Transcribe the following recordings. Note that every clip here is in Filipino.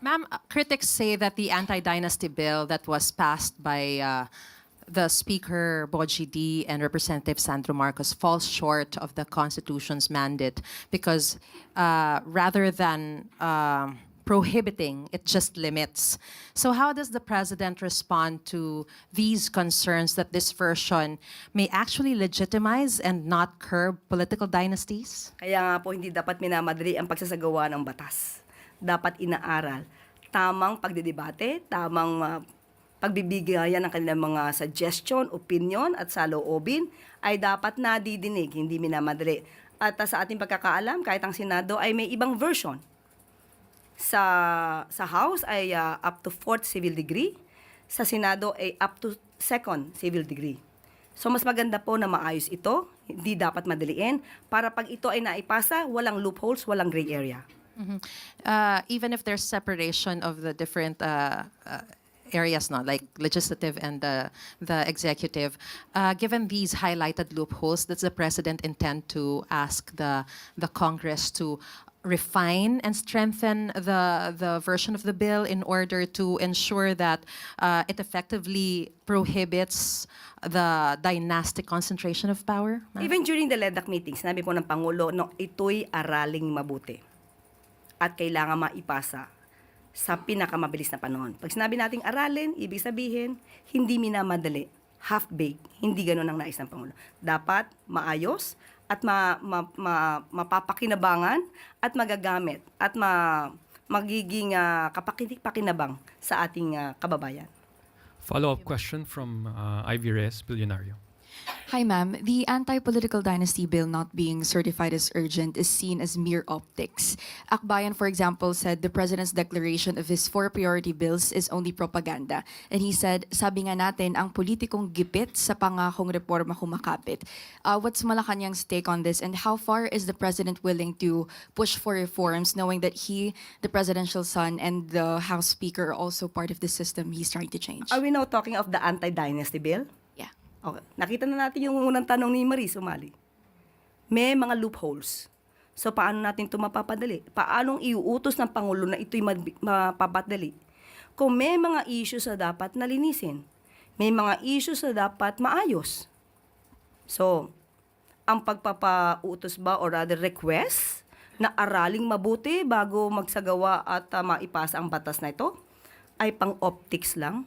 Ma'am, critics say that the anti-dynasty bill that was passed by the Speaker Boji D and Representative Sandro Marcos falls short of the Constitution's mandate because rather than prohibiting, it just limits. So how does the President respond to these concerns that this version may actually legitimize and not curb political dynasties? Kaya nga po hindi dapat minamadali ang pagsasagawa ng batas. Dapat inaaral. Tamang pagdidebate, tamang pagbibigayan ng kanilang mga suggestion, opinion at saloobin ay dapat nadidinig, hindi minamadali. At sa ating pagkakaalam, kahit ang Senado ay may ibang version. Sa House ay up to 4th civil degree, sa Senado ay up to 2nd civil degree. So mas maganda po na maayos ito, hindi dapat madaliin, para pag ito ay naipasa, walang loopholes, walang gray area. Even if there's separation of the different areas, no, like legislative and the executive, given these highlighted loopholes, does the President intend to ask the Congress to refine and strengthen the version of the bill in order to ensure that it effectively prohibits the dynastic concentration of power? Even during the LEDAC meetings, sinabi po ng Pangulo, no, ito'y araling mabuti at kailangan maipasa sa pinakamabilis na panahon. Pag sinabi nating aralin, ibig sabihin, hindi minamadali, half-baked, hindi ganun ang nais ng Pangulo. Dapat maayos at mapapakinabangan at magagamit at magiging kapakinig-pakinabang sa ating kababayan. Follow-up question from Ivy Reyes, Billionario. Hi, ma'am. The anti-political dynasty bill not being certified as urgent is seen as mere optics. Akbayan, for example, said the president's declaration of his 4 priority bills is only propaganda. And he said, sabi nga natin, ang politikong gipit sa pangakong reforma kumakapit. What's Malacanang's take on this, and how far is the president willing to push for reforms, knowing that he, the presidential son, and the House Speaker are also part of the system he's trying to change? Are we now talking of the anti-dynasty bill? Yeah. Okay. Nakita na natin yung unang tanong ni Marie Sumali. May mga loopholes. So, paano natin ito mapapadali? Paanong iuutos ng Pangulo na ito'y mapapadali? Kung may mga issues na dapat nalinisin, may mga issues na dapat maayos. So, ang pagpapautos ba or rather request na araling mabuti bago magsagawa at maipasa ang batas na ito ay pang-optics lang?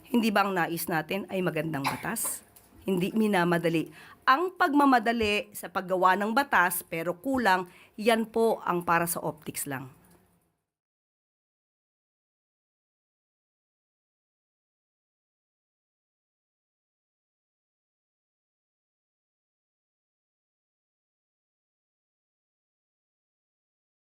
Hindi ba ang nais natin ay magandang batas? Hindi minamadali. Ang pagmamadali sa paggawa ng batas pero kulang, yan po ang para sa optics lang.